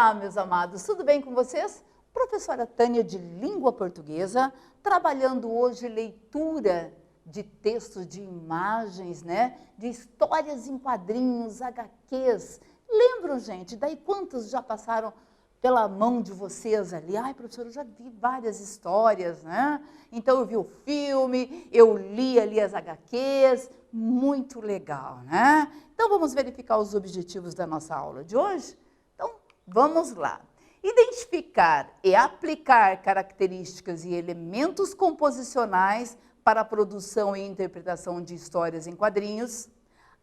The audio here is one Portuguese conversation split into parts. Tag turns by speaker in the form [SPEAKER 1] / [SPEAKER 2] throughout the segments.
[SPEAKER 1] Olá, meus amados, tudo bem com vocês? Professora Tânia de Língua Portuguesa, trabalhando hoje leitura de textos, de imagens, né? De histórias em quadrinhos, HQs. Lembram, gente? Daí quantos já passaram pela mão de vocês ali? Ai, professora, eu já vi várias histórias, né? Então eu vi o filme, eu li ali as HQs, muito legal, né? Então vamos verificar os objetivos da nossa aula de hoje? Então, vamos lá. Identificar e aplicar características e elementos composicionais para a produção e interpretação de histórias em quadrinhos,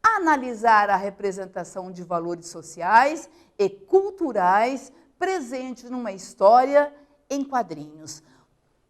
[SPEAKER 1] analisar a representação de valores sociais e culturais presentes numa história em quadrinhos.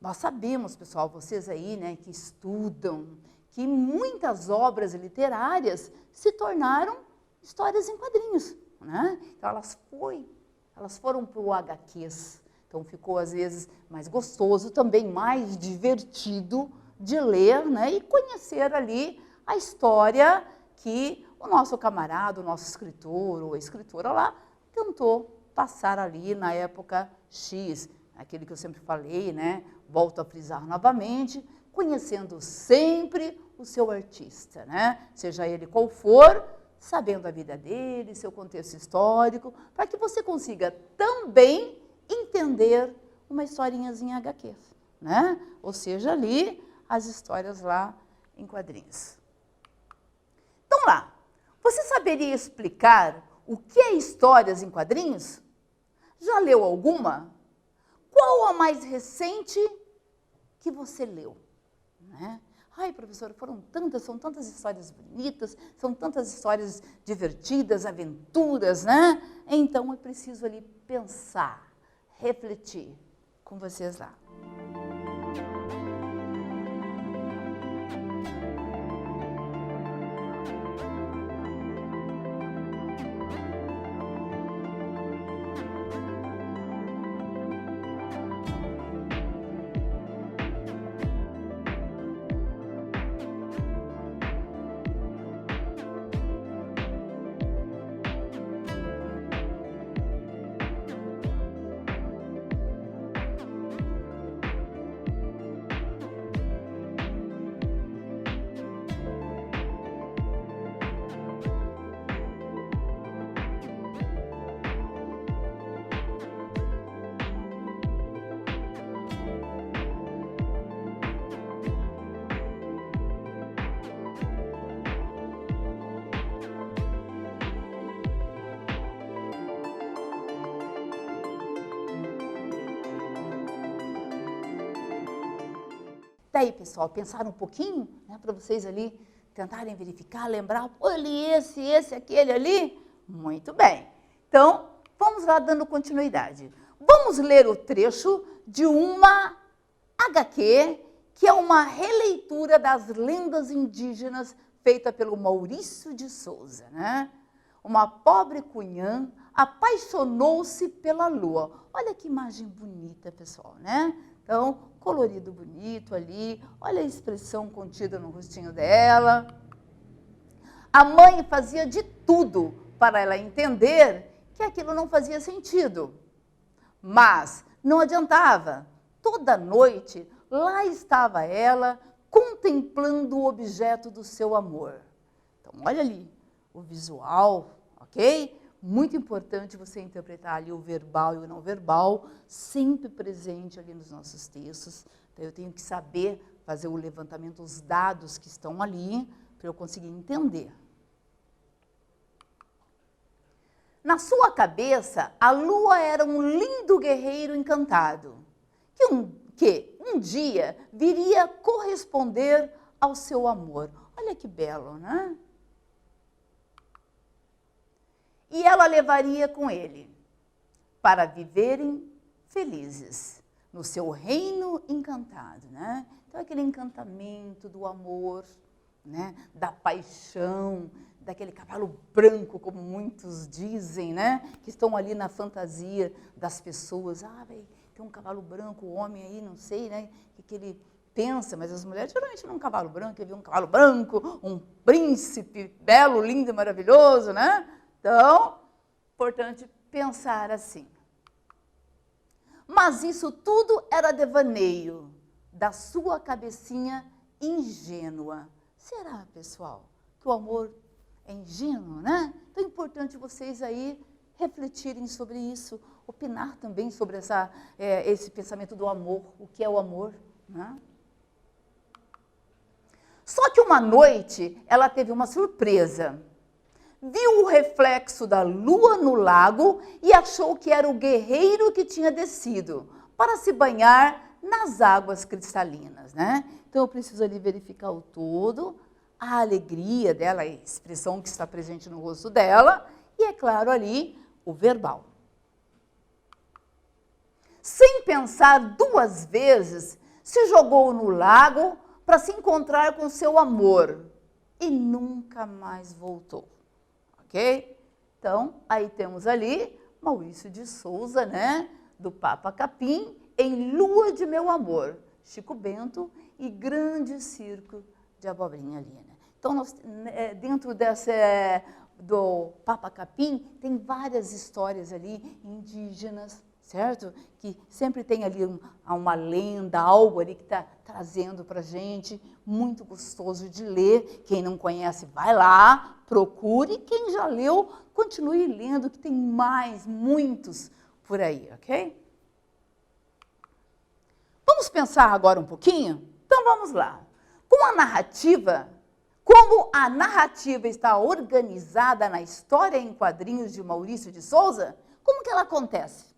[SPEAKER 1] Nós sabemos, pessoal, vocês aí, né, que estudam, que muitas obras literárias se tornaram histórias em quadrinhos, né? Então, elas foram para o HQs, então ficou às vezes mais gostoso, também mais divertido de ler, né, e conhecer ali a história que o nosso camarada, o nosso escritor ou a escritora lá tentou passar ali na época X, aquele que eu sempre falei, né, volto a frisar novamente, conhecendo sempre o seu artista, né, seja ele qual for, sabendo a vida dele, seu contexto histórico, para que você consiga também entender uma historinhazinha em HQs, né? Ou seja, ali as histórias lá em quadrinhos. Então lá, você saberia explicar o que é histórias em quadrinhos? Já leu alguma? Qual a mais recente que você leu, né? Ai, professora, são tantas histórias bonitas, são tantas histórias divertidas, aventuras, né? Então, é preciso ali pensar, refletir com vocês lá. Daí, pessoal, pensaram um pouquinho, né, para vocês ali tentarem verificar, lembrar, olha esse, aquele ali? Muito bem. Então, vamos lá dando continuidade. Vamos ler o trecho de uma HQ, que é uma releitura das lendas indígenas feita pelo Maurício de Souza, né? Uma pobre cunhã apaixonou-se pela lua. Olha que imagem bonita, pessoal, né? Então, colorido bonito ali, olha a expressão contida no rostinho dela. A mãe fazia de tudo para ela entender que aquilo não fazia sentido. Mas não adiantava. Toda noite, lá estava ela contemplando o objeto do seu amor. Então, olha ali o visual, ok? Muito importante você interpretar ali o verbal e o não verbal, sempre presente ali nos nossos textos. Então, eu tenho que saber fazer o levantamento dos dados que estão ali, para eu conseguir entender. Na sua cabeça, a lua era um lindo guerreiro encantado, que um dia viria corresponder ao seu amor. Olha que belo, né? E ela levaria com ele, para viverem felizes, no seu reino encantado, né? Então, aquele encantamento do amor, né? Da paixão, daquele cavalo branco, como muitos dizem, né? Que estão ali na fantasia das pessoas. Ah, tem um cavalo branco, o homem aí, não sei, né? Que ele pensa, mas as mulheres geralmente não um cavalo branco, ele vê um cavalo branco, um príncipe belo, lindo e maravilhoso, né? Então, importante pensar assim. Mas isso tudo era devaneio da sua cabecinha ingênua. Será, pessoal, que o amor é ingênuo, né? Então é importante vocês aí refletirem sobre isso, opinar também sobre esse pensamento do amor, o que é o amor, né? Só que uma noite ela teve uma surpresa. Viu o reflexo da lua no lago e achou que era o guerreiro que tinha descido para se banhar nas águas cristalinas, né? Então eu preciso ali verificar o todo, a alegria dela, a expressão que está presente no rosto dela e, é claro, ali o verbal. Sem pensar duas vezes, se jogou no lago para se encontrar com seu amor e nunca mais voltou. Ok? Então, aí temos ali Maurício de Souza, né? Do Papa Capim, em Lua de Meu Amor, Chico Bento e Grande Circo de Abobrinha ali, né? Então, dentro do Papa Capim, tem várias histórias ali indígenas, certo? Que sempre tem ali uma lenda, algo ali que está trazendo para a gente, muito gostoso de ler. Quem não conhece, vai lá, procure. Quem já leu, continue lendo, que tem muitos por aí, ok? Vamos pensar agora um pouquinho? Então vamos lá. Como a narrativa está organizada na história em quadrinhos de Maurício de Souza, como que ela acontece?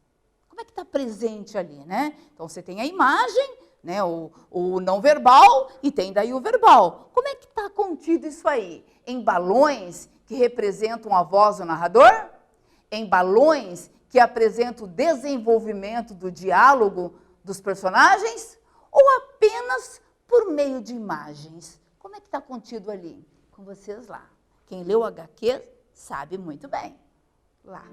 [SPEAKER 1] Como é que está presente ali, né? Então, você tem a imagem, né, o não verbal e tem daí o verbal. Como é que está contido isso aí? Em balões que representam a voz do narrador? Em balões que apresentam o desenvolvimento do diálogo dos personagens? Ou apenas por meio de imagens? Como é que está contido ali? Com vocês lá. Quem leu o HQ sabe muito bem. Lá.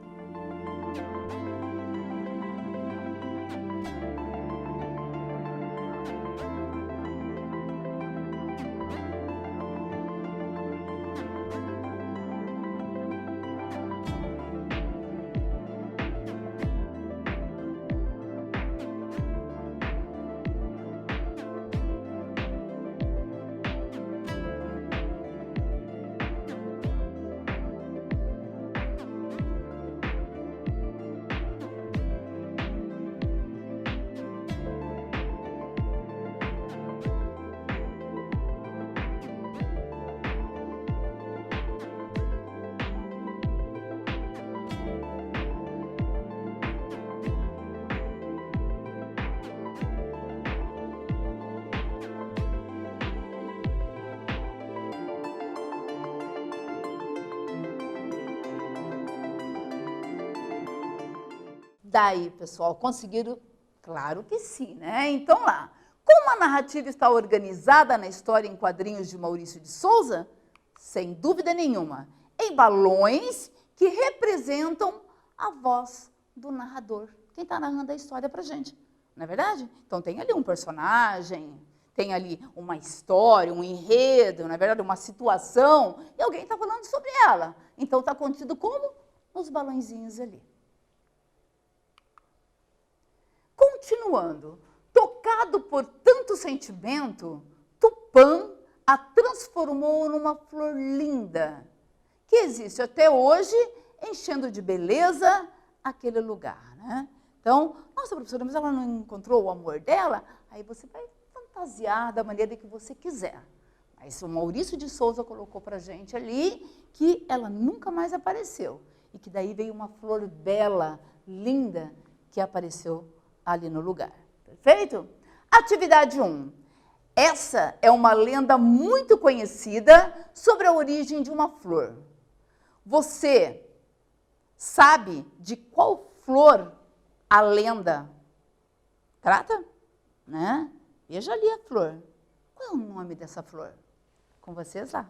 [SPEAKER 1] Daí, pessoal, conseguiram? Claro que sim, né? Então lá, como a narrativa está organizada na história em quadrinhos de Maurício de Souza? Sem dúvida nenhuma, em balões que representam a voz do narrador. Quem está narrando a história para a gente, não é verdade? Então tem ali um personagem, tem ali uma história, um enredo, na verdade, uma situação, e alguém está falando sobre ela. Então está contido como? Nos balõezinhos ali. Continuando, tocado por tanto sentimento, Tupã a transformou numa flor linda, que existe até hoje, enchendo de beleza aquele lugar, né? Então, nossa, professora, mas ela não encontrou o amor dela? Aí você vai fantasiar da maneira que você quiser. Mas o Maurício de Souza colocou para a gente ali que ela nunca mais apareceu. E que daí veio uma flor bela, linda, que apareceu ali no lugar. Perfeito? Atividade 1. Essa é uma lenda muito conhecida sobre a origem de uma flor. Você sabe de qual flor a lenda trata? Né? Veja ali a flor. Qual é o nome dessa flor? Com vocês lá.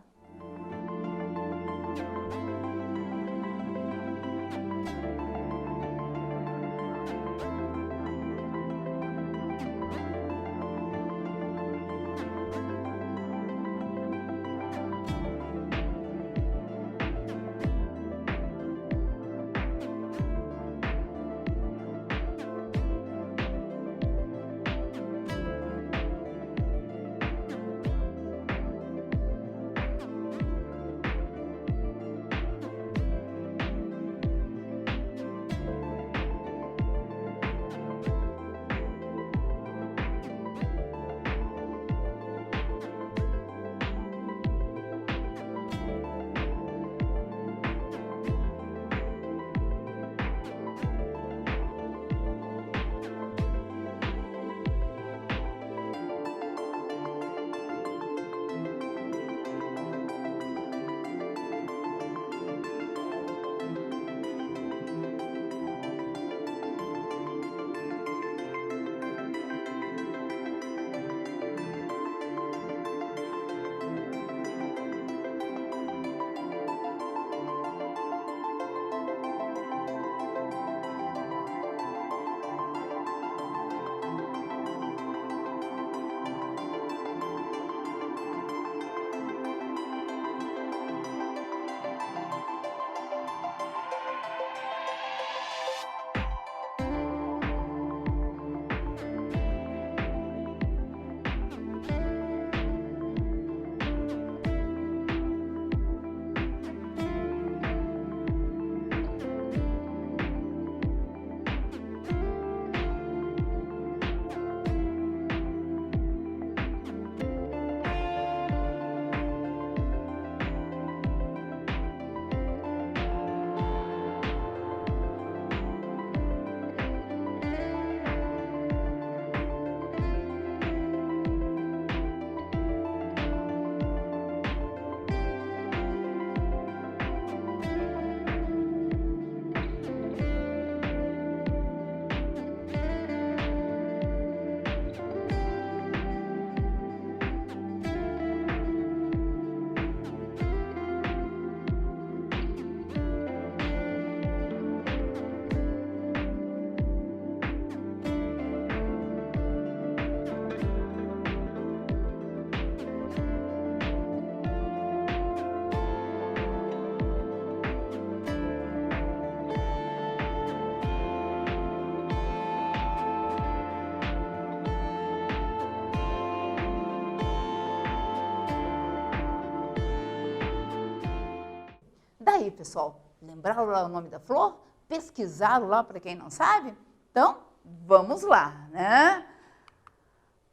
[SPEAKER 1] aí, pessoal, lembraram lá o nome da flor? Pesquisaram lá para quem não sabe? Então, vamos lá, né?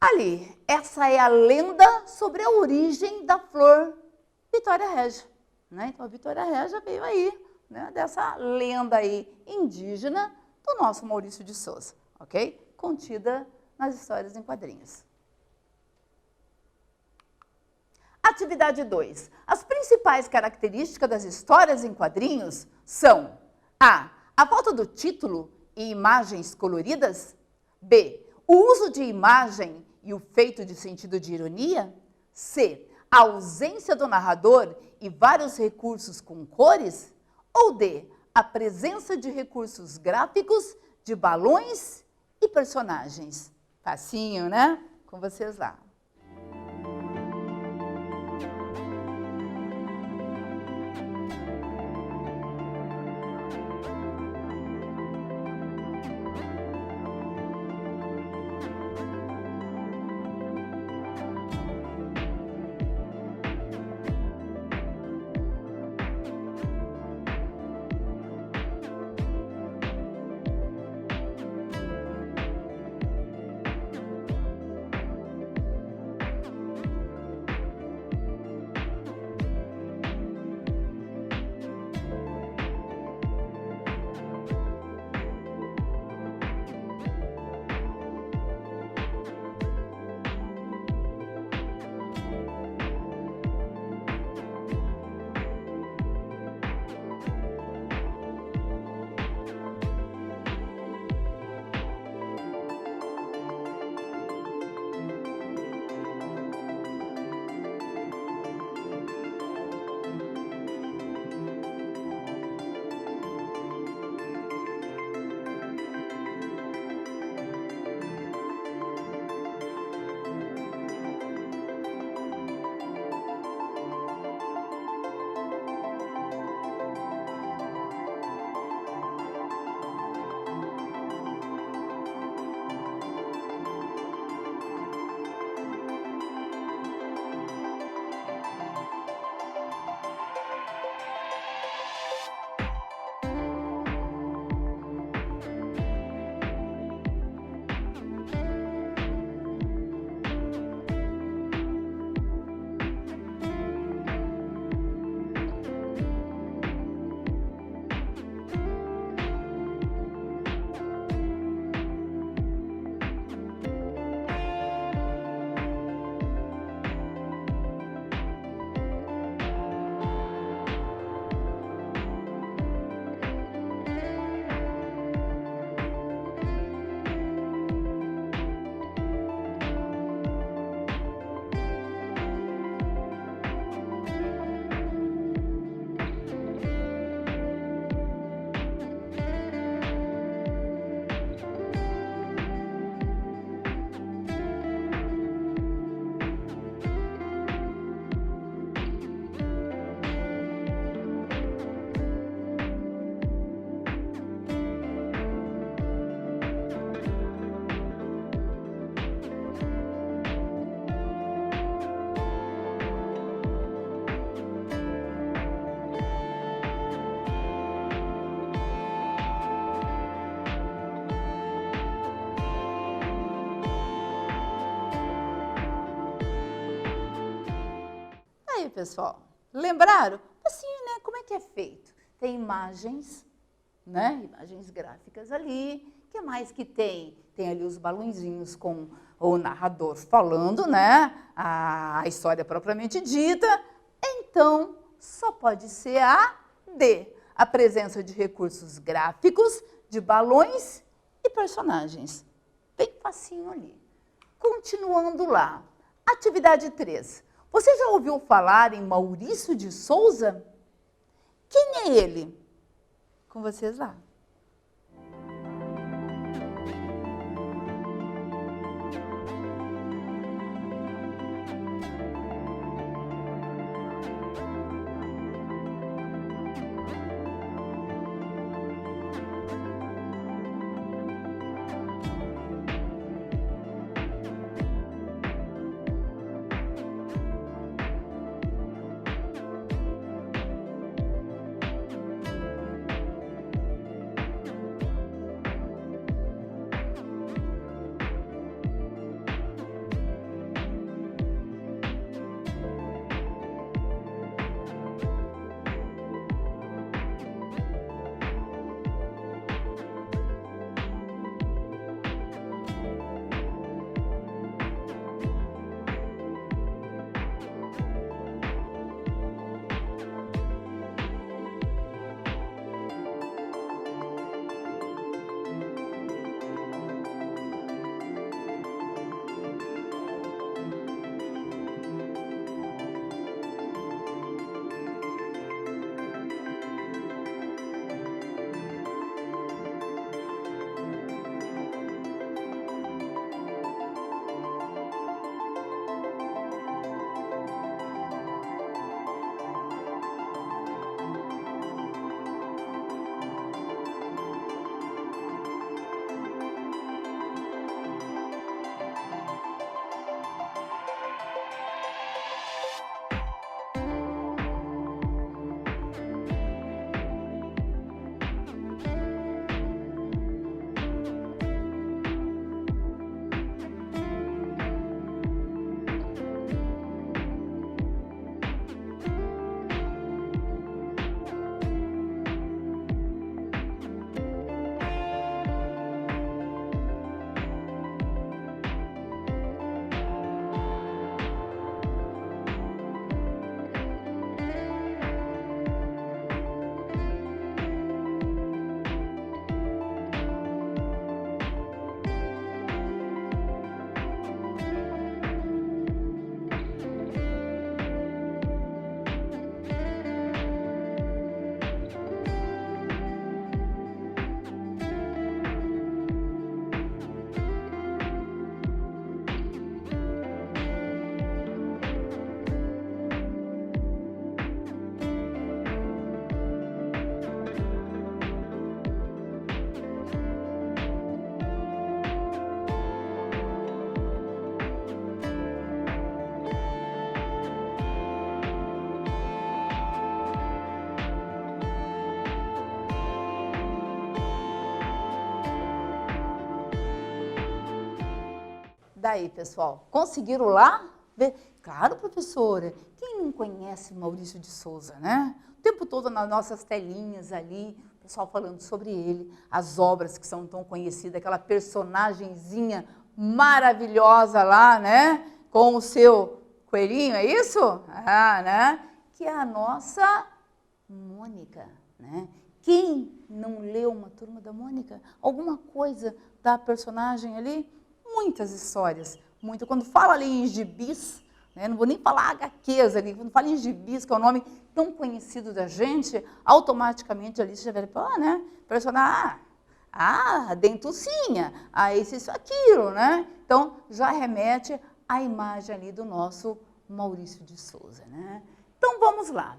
[SPEAKER 1] Ali, essa é a lenda sobre a origem da flor Vitória Régia, né? Então, a Vitória Régia veio aí, né, dessa lenda aí indígena do nosso Maurício de Souza, ok? Contida nas histórias em quadrinhos. Atividade 2. As principais características das histórias em quadrinhos são a falta do título e imagens coloridas, B, o uso de imagem e o feito de sentido de ironia, C, a ausência do narrador e vários recursos com cores, ou D, a presença de recursos gráficos, de balões e personagens. Facinho, né? Com vocês lá. Aí, pessoal, lembraram? Assim, né? Como é que é feito? Tem imagens, né? Imagens gráficas ali. O que mais que tem? Tem ali os balãozinhos com o narrador falando, né? A história propriamente dita. Então, só pode ser a D. A presença de recursos gráficos, de balões e personagens. Bem facinho ali. Continuando lá. Atividade 3. Você já ouviu falar em Maurício de Souza? Quem é ele? Com vocês lá. aí, pessoal, conseguiram lá ver? Claro, professora, quem não conhece Maurício de Souza, né? O tempo todo nas nossas telinhas ali, o pessoal falando sobre ele, as obras que são tão conhecidas, aquela personagenzinha maravilhosa lá, né? Com o seu coelhinho, é isso? Ah, né? Que é a nossa Mônica, né? Quem não leu uma Turma da Mônica? Alguma coisa da personagem ali? Muitas histórias, muito. Quando fala ali em gibis, né? Não vou nem falar HQs ali, quando fala em gibis, que é o nome tão conhecido da gente, automaticamente ali você já vai, né? Personagem, dentucinha, isso, aquilo, né? Então, já remete à imagem ali do nosso Maurício de Souza, né? Então, vamos lá.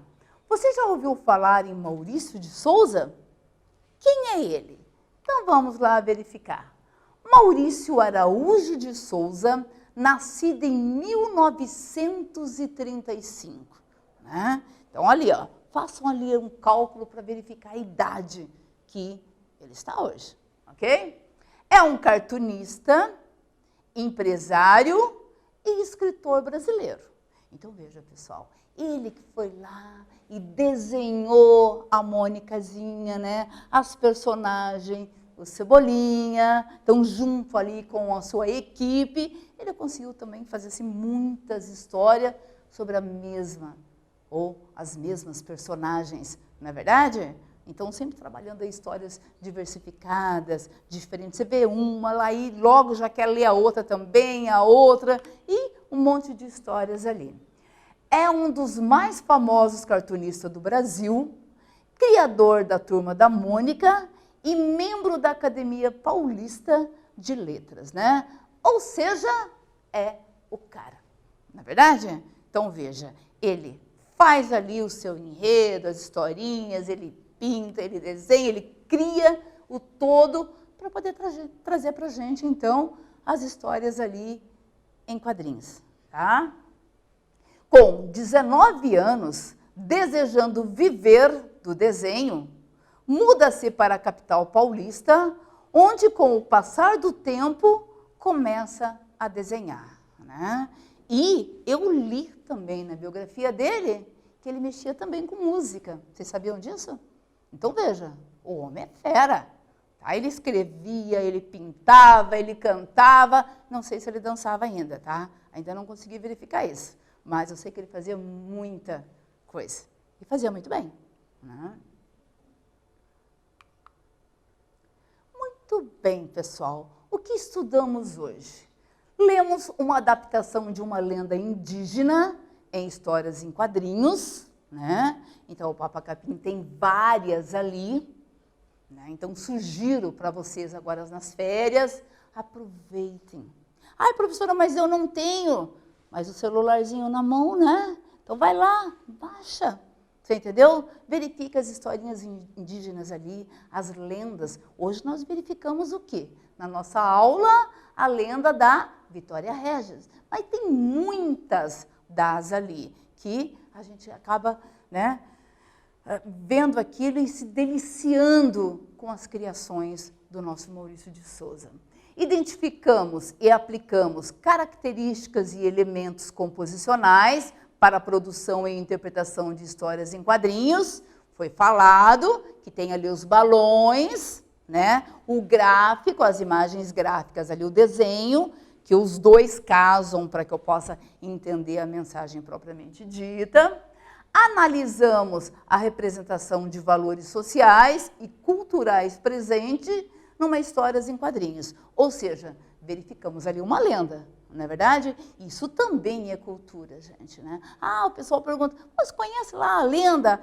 [SPEAKER 1] Você já ouviu falar em Maurício de Souza? Quem é ele? Então, vamos lá verificar. Maurício Araújo de Souza, nascido em 1935, né? Então, ali, ó, façam ali um cálculo para verificar a idade que ele está hoje, ok? É um cartunista, empresário e escritor brasileiro. Então, veja, pessoal, ele que foi lá e desenhou a Mônicazinha, né? As personagens, o Cebolinha, então, junto ali com a sua equipe, ele conseguiu também fazer assim, muitas histórias sobre a mesma, ou as mesmas personagens, não é verdade? Então, sempre trabalhando aí histórias diversificadas, diferentes. Você vê uma lá e logo já quer ler a outra também, a outra, e um monte de histórias ali. É um dos mais famosos cartunistas do Brasil, criador da Turma da Mônica e membro da Academia Paulista de Letras, né? Ou seja, é o cara, não é verdade? Então, veja, ele faz ali o seu enredo, as historinhas, ele pinta, ele desenha, ele cria o todo para poder trazer para a gente, então, as histórias ali em quadrinhos, tá? Com 19 anos, desejando viver do desenho, muda-se para a capital paulista, onde, com o passar do tempo, começa a desenhar, né? E eu li também na biografia dele que ele mexia também com música. Vocês sabiam disso? Então, veja, o homem é fera. Tá? Ele escrevia, ele pintava, ele cantava. Não sei se ele dançava ainda, tá? Ainda não consegui verificar isso. Mas eu sei que ele fazia muita coisa. E fazia muito bem, né? Muito bem, pessoal. O que estudamos hoje? Lemos uma adaptação de uma lenda indígena em histórias em quadrinhos, né? Então, o Papa Capim tem várias ali, né? Então, sugiro para vocês agora nas férias, aproveitem. Ai, professora, mas eu não tenho. Mas o celularzinho na mão, né? Então, vai lá, baixa. Você entendeu? Verifica as historinhas indígenas ali, as lendas. Hoje nós verificamos o quê? Na nossa aula, a lenda da Vitória Regis. Mas tem muitas das ali, que a gente acaba, né, vendo aquilo e se deliciando com as criações do nosso Maurício de Souza. Identificamos e aplicamos características e elementos composicionais para a produção e interpretação de histórias em quadrinhos. Foi falado que tem ali os balões, né? O gráfico, as imagens gráficas ali, o desenho, que os dois casam para que eu possa entender a mensagem propriamente dita. Analisamos a representação de valores sociais e culturais presentes numa histórias em quadrinhos. Ou seja, verificamos ali uma lenda, não é verdade? Isso também é cultura, gente, né? Ah, o pessoal pergunta, mas conhece lá a lenda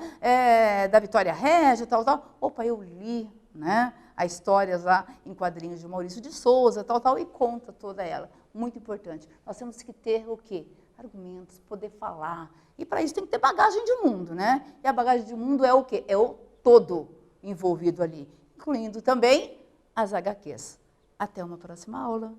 [SPEAKER 1] da Vitória Régia, tal, tal? Opa, eu li, né? As histórias lá em quadrinhos de Maurício de Souza, tal, tal, e conta toda ela. Muito importante. Nós temos que ter o quê? Argumentos, poder falar. E para isso tem que ter bagagem de mundo, né? E a bagagem de mundo é o quê? É o todo envolvido ali, incluindo também as HQs. Até uma próxima aula.